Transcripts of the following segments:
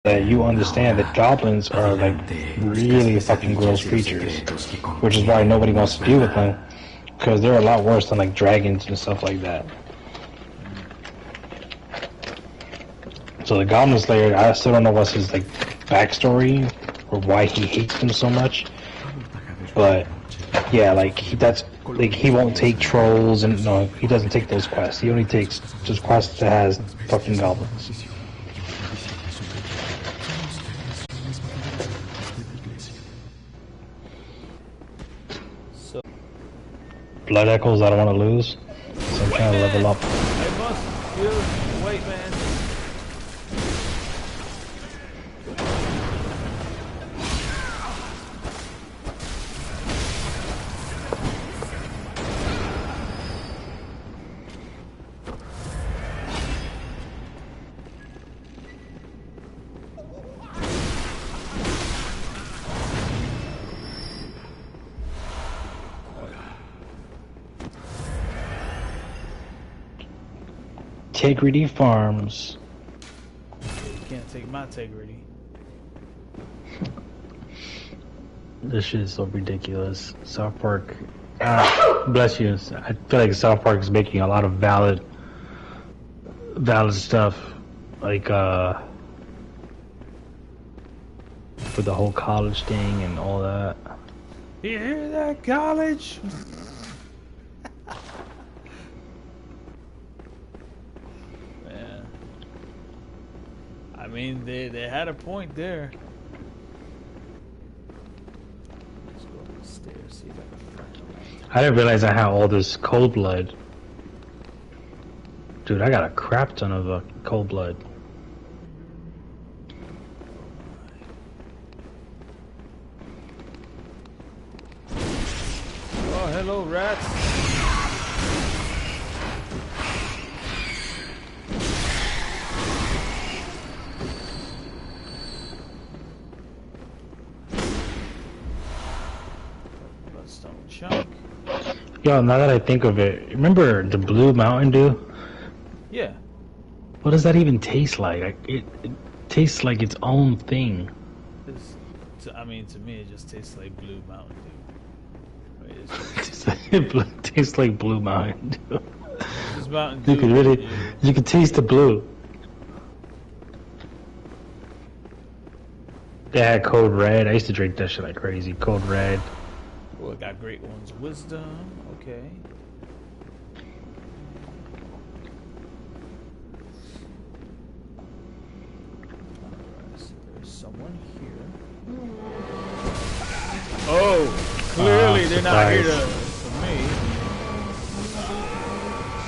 that you understand that goblins are like really fucking gross creatures, which is why nobody wants to deal with them, because they're a lot worse than like dragons and stuff like that. So the Goblin Slayer, I still don't know what's his like backstory or why he hates them so much, but yeah, like he won't take trolls, and no, he doesn't take those quests. He only takes just quests that has fucking goblins. Blood Echoes, I don't want to lose, so I'm trying to level up. I must kill White Man. Integrity Farms. You can't take my integrity. This shit is so ridiculous. South Park, bless you. I feel like South Park is making a lot of valid stuff, like for the whole college thing and all that. You hear that, college? I mean, they had a point there. Let's go up the stairs, see if I can find them. I didn't realize I had all this cold blood. Dude, I got a crap ton of cold blood. Oh, hello, rats. Chunk. Yo, now that I think of it, remember the blue Mountain Dew? Yeah. What does that even taste like? It tastes like its own thing. I mean, to me, it just tastes like blue Mountain Dew. It tastes like blue Mountain Dew. It's Mountain Dew. You could taste the blue. They had Code Red. I used to drink that shit like crazy. Code Red. Oh, I got Great One's Wisdom. Okay. Alright, so there's someone here. Oh, clearly they're not here for me.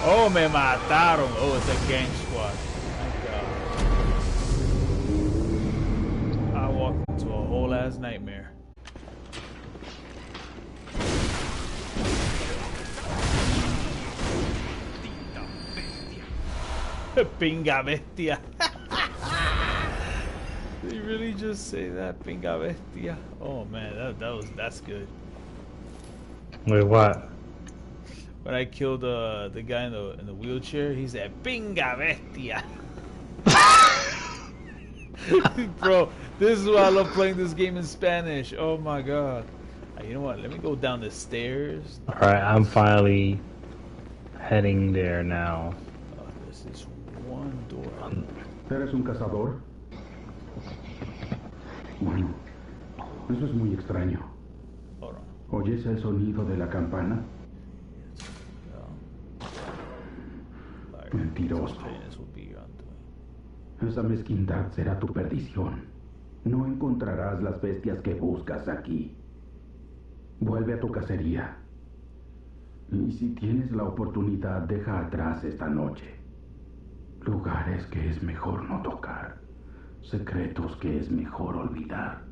Oh, me mataron. Oh, it's a gang squad. My God. I walked into a whole ass nightmare. Pinga bestia. Did you really just say that? Pinga bestia. Oh man, that's good. Wait, what? When I killed the guy in the wheelchair, he said Pinga bestia. Bro, this is why I love playing this game in Spanish. Oh my god. You know what? Let me go down the stairs. Alright, I'm finally heading there now. This is one door. ¿Eres un cazador? Bueno, eso es muy extraño. Hold on. ¿Oyes el sonido de la campana? Mentiroso. Esa mezquindad será tu perdición. No encontrarás las bestias que buscas aquí. Vuelve a tu cacería. Y si tienes la oportunidad, deja atrás esta noche. Lugares que es mejor no tocar. Secretos que es mejor olvidar.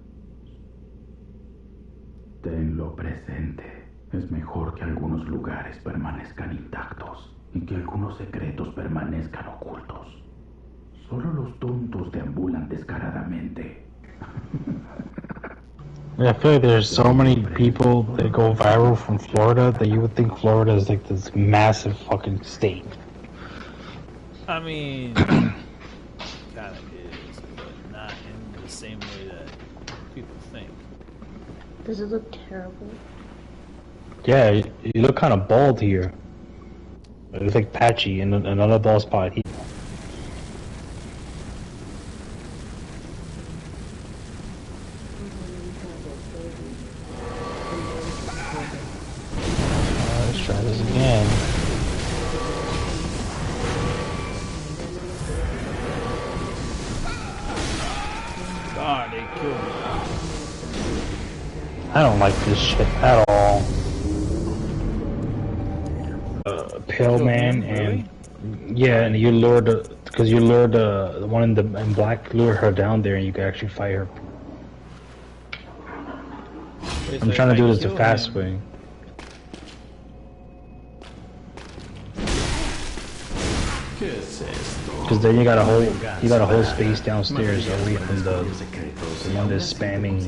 Tenlo presente. Es mejor que algunos lugares permanezcan intactos y que algunos secretos permanezcan ocultos. Solo los tontos deambulan descaradamente. I feel like there's so many people that go viral from Florida that you would think Florida is like this massive fucking state. I mean, kind of is, but not in same way that people think. Does it look terrible? Yeah, you look kind of bald here. It looks like patchy in another bald spot. Let's try this again. God, they killed me. I don't like this shit at all. Pale man and yeah, and you lured because you lured the one in black, lure her down there, and you can actually fight her. Wait, I'm so trying to if do I this the kill fast him- way. Because then you got a whole space downstairs away from the one that's spamming.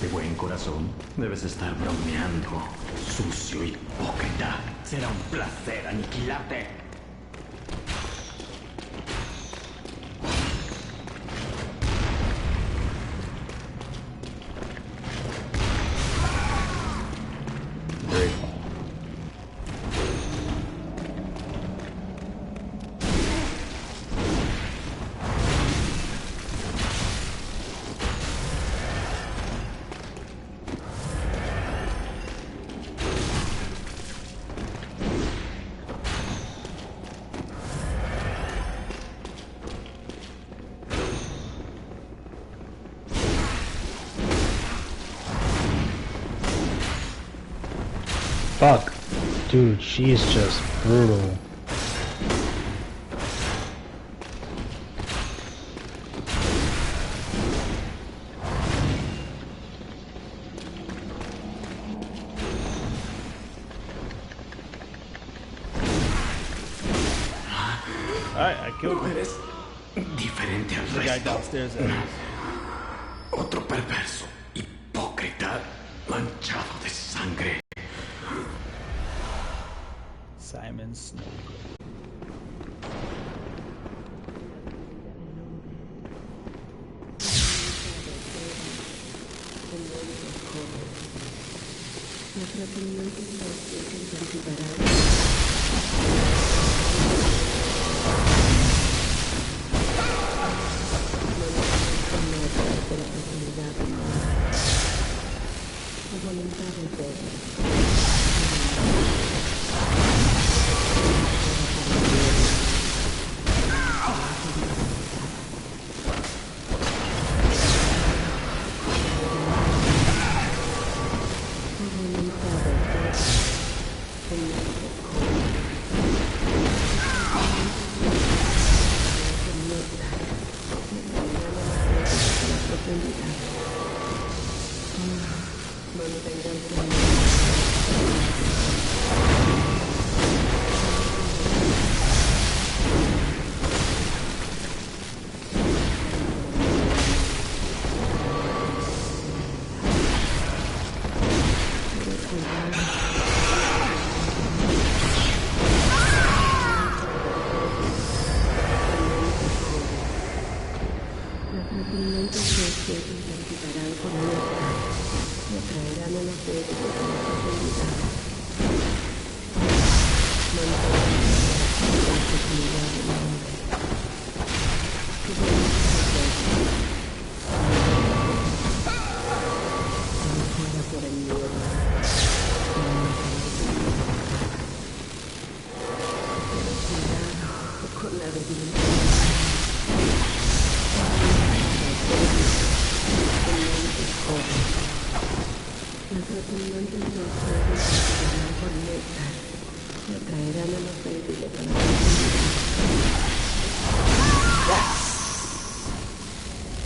De buen corazón. Debes estar bromeando. Sucio, hipócrita. Será un placer aniquilarte. Very fun. Fuck. Dude, she is just brutal. Alright, I killed him. Eres diferente al The guy resto. downstairs. At least. Otro perverso, hipócrita, manchado de sangre. Simon Snow.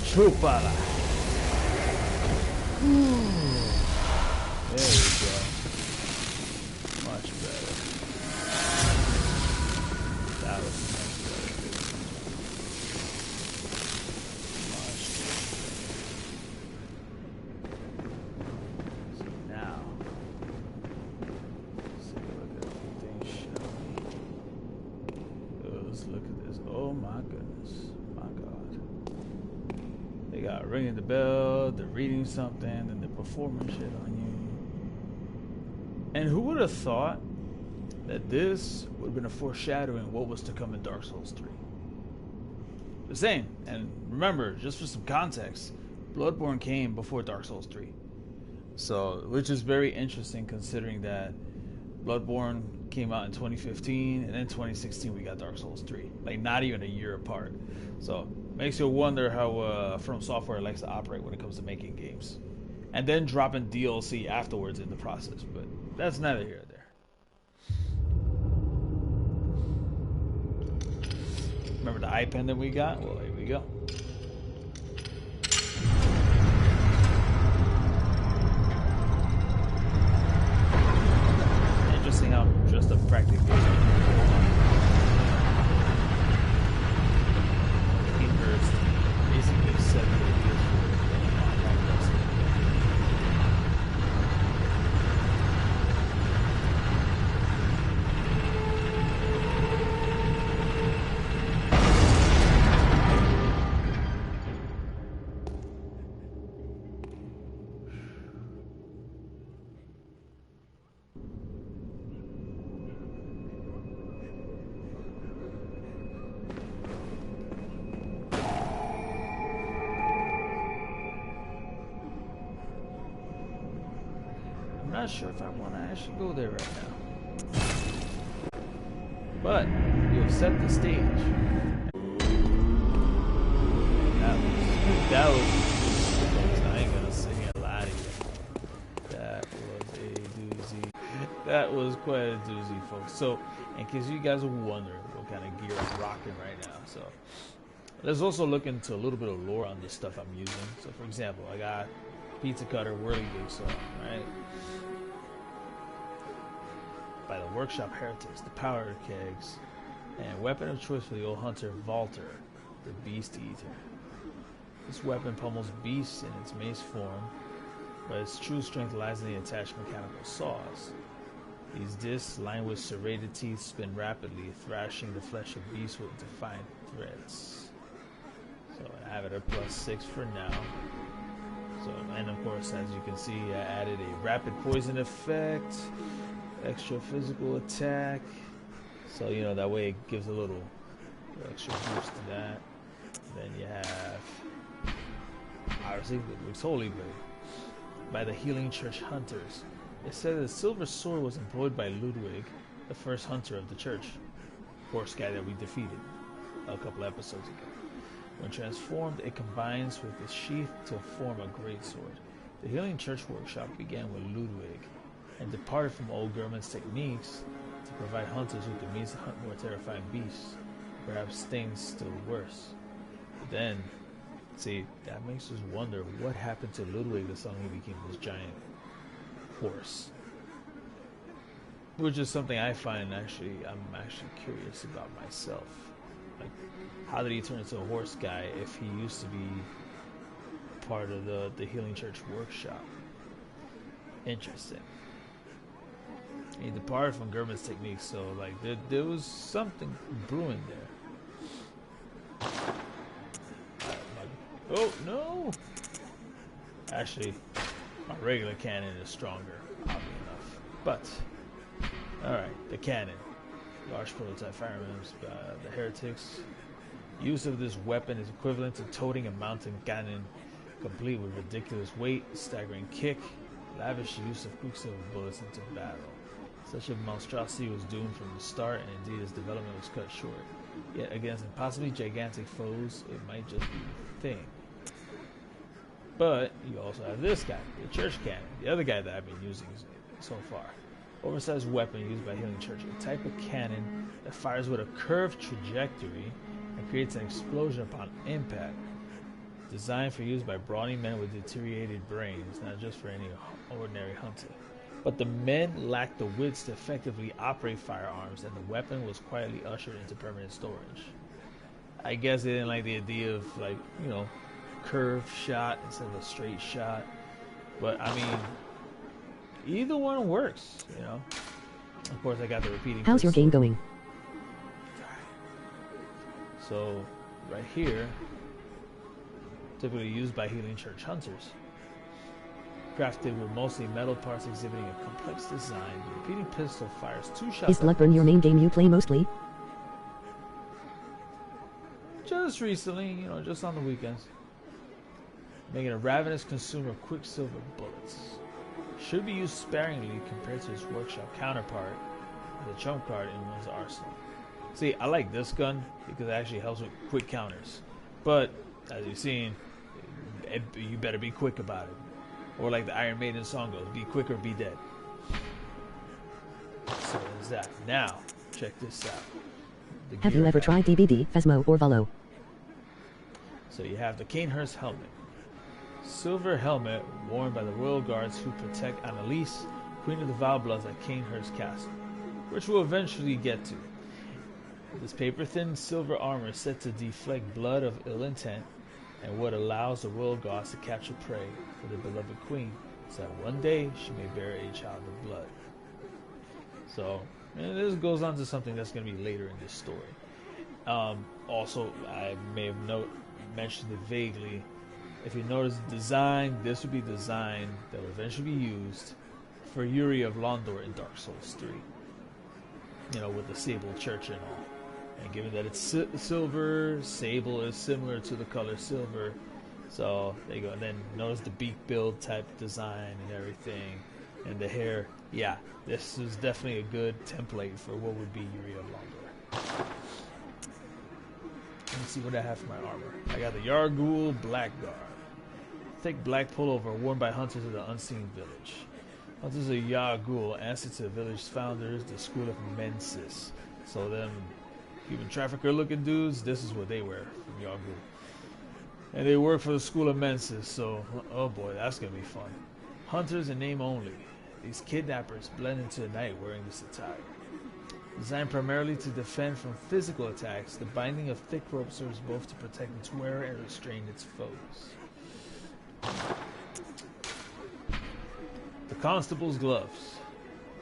Chúpala. There we go. Much better. That was much better. Much better. So now, let's take a look at everything, shall we? Let's look at this. Oh my goodness. My God. They got ringing the bell, they're reading something, and they're performing shit on you. And who would have thought that this would have been a foreshadowing what was to come in Dark Souls 3? The same. And remember, just for some context, Bloodborne came before Dark Souls 3. So, which is very interesting considering that Bloodborne came out in 2015, and then 2016 we got Dark Souls 3. Like, not even a year apart. So, makes you wonder how From Software likes to operate when it comes to making games. And then dropping DLC afterwards in the process. But that's neither here nor there. Remember the eye pendant we got? Well, here we go. Interesting how just a practical basically set the ideas for I'm not sure if I want to actually go there right now. But you have set the stage. That was I ain't gonna sing it loud again. That was a doozy. That was quite a doozy, folks. So, in case you guys are wondering what kind of gear I'm rocking right now, so let's also look into a little bit of lore on the stuff I'm using. So, for example, I got pizza cutter, whirling jigsaw, right? By the workshop heretics, the powder kegs, and weapon of choice for the old hunter, Valter, the beast eater. This weapon pummels beasts in its mace form, but its true strength lies in the attached mechanical saws. These discs, lined with serrated teeth, spin rapidly, thrashing the flesh of beasts with defined threads. So I have it at +6 for now. So, and of course, as you can see, I added a rapid poison effect, extra physical attack. So, you know, that way it gives a little extra boost to that. Then you have, obviously, the Holy Blade by the Healing Church Hunters. It said that the silver sword was employed by Ludwig, the first hunter of the church, horse guy that we defeated a couple episodes ago. When transformed, it combines with the sheath to form a great sword. The Healing Church workshop began with Ludwig and departed from old German's techniques to provide hunters with the means to hunt more terrifying beasts, perhaps things still worse. But then, see, that makes us wonder what happened to Ludwig the suddenly he became this giant horse. Which is something I find I'm actually curious about myself. Like, how did he turn into a horse guy if he used to be part of the Healing Church workshop? Interesting. He departed from German's techniques, so like there was something brewing there. Oh no! Actually, my regular cannon is stronger, oddly enough. But alright, the cannon. Large prototype firearms, the heretics. Use of this weapon is equivalent to toting a mountain cannon, complete with ridiculous weight, staggering kick, lavish use of quicksilver bullets into battle. Such a monstrosity was doomed from the start, and indeed its development was cut short. Yet against impossibly gigantic foes, it might just be a thing. But you also have this guy, the church cannon, the other guy that I've been using so far. Oversized weapon used by Healing Church, a type of cannon that fires with a curved trajectory and creates an explosion upon impact. Designed for use by brawny men with deteriorated brains, not just for any ordinary hunter. But the men lacked the wits to effectively operate firearms, and the weapon was quietly ushered into permanent storage. I guess they didn't like the idea of, like, you know, curved shot instead of a straight shot. But I mean, either one works, you know. Of course, I got the repeating. How's your game going? So, right here, typically used by healing church hunters. Crafted with mostly metal parts exhibiting a complex design, the repeating pistol fires 2 shots. Is Bloodborne your main game you play mostly? Just recently, you know, just on the weekends. Making a ravenous consumer of quicksilver bullets. Should be used sparingly compared to its workshop counterpart, the trump card in one's arsenal. See, I like this gun because it actually helps with quick counters. But, as you've seen, you better be quick about it. Or like the Iron Maiden song goes, be quick or be dead. So there's that. Now, check this out. Have you ever tried DBD, Phasmo, or Valo? So you have the Cainhurst helmet. Silver helmet worn by the royal guards who protect Annalise, Queen of the Valbloods at Cainhurst Castle, which we'll eventually get to. This paper-thin silver armor is said to deflect blood of ill intent and what allows the royal guards to capture prey for their beloved queen, so that one day she may bear a child of blood. So, and this goes on to something that's going to be later in this story. Also, I may have mentioned it vaguely. If you notice the design, this would be design that will eventually be used for Yuri of Londor in Dark Souls 3. You know, with the Sable Church and all. And given that it's silver, Sable is similar to the color silver. So, there you go. And then notice the beak build type design and everything. And the hair. Yeah, this is definitely a good template for what would be Yuri of Londor. Let me see what I have for my armor. I got the Yargul Blackguard. Thick black pullover worn by hunters of the Unseen Village. Hunters of Yargul answer to the village's founders, the School of Mensis. So them human trafficker looking dudes, this is what they wear from Yargul. And they work for the School of Mensis, so oh boy, that's gonna be fun. Hunters in name only. These kidnappers blend into the night wearing this attire. Designed primarily to defend from physical attacks, the binding of thick rope serves both to protect its wearer and restrain its foes. The Constable's Gloves.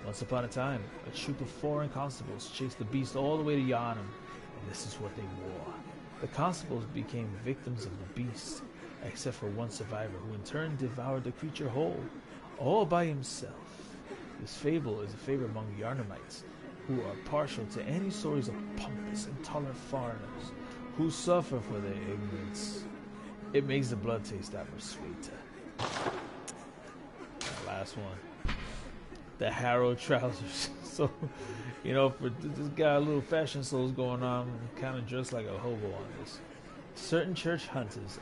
Once upon a time, a troop of foreign constables chased the beast all the way to Yharnam, and this is what they wore. The constables became victims of the beast, except for one survivor, who in turn devoured the creature whole, all by himself. This fable is a favorite among Yharnamites, who are partial to any stories of pompous, intolerant foreigners who suffer for their ignorance. It makes the blood taste that much sweeter. Last one. The Harrow trousers. So, you know, for this guy, a little fashion shows going on, kind of dressed like a hobo on this. Certain church hunters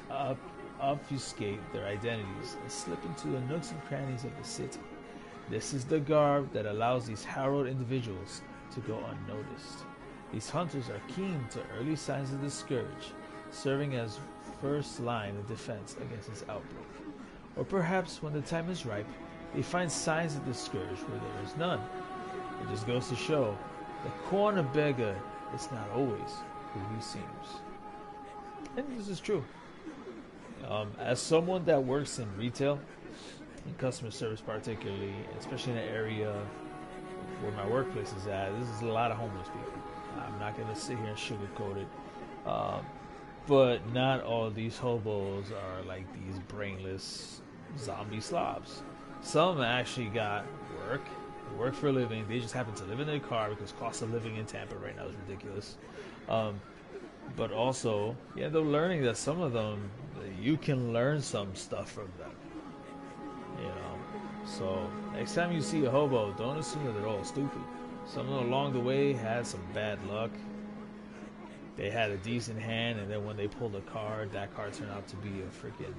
obfuscate their identities and slip into the nooks and crannies of the city. This is the garb that allows these harrowed individuals to go unnoticed. These hunters are keen to early signs of the scourge, serving as first line of defense against its outbreak. Or perhaps when the time is ripe, they find signs of the scourge where there is none. It just goes to show that corner beggar is not always who he seems. And this is true. As someone that works in retail, in customer service particularly, especially in the area where my workplace is at, this is a lot of homeless people. I'm not going to sit here and sugarcoat it. But not all of these hobos are like these brainless zombie slobs. Some actually got work. They work for a living. They just happen to live in their car because cost of living in Tampa right now is ridiculous. But also, yeah, they're learning that some of them, you can learn some stuff from them. You know, so next time you see a hobo, don't assume that they're all stupid. Some of them along the way had some bad luck. They had a decent hand, and then when they pulled a card, that card turned out to be a freaking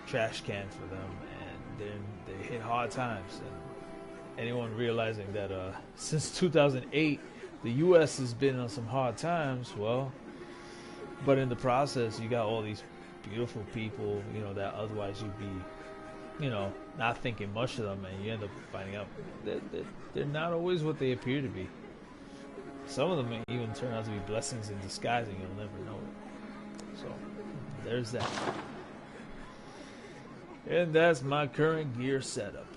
trash can for them, and then they hit hard times. And anyone realizing that since 2008, the U.S. has been on some hard times, well, but in the process, you got all these beautiful people, you know, that otherwise you'd be, you know, not thinking much of them, and you end up finding out that they're not always what they appear to be. Some of them may even turn out to be blessings in disguise, and you'll never know it. So, there's that. And that's my current gear setup.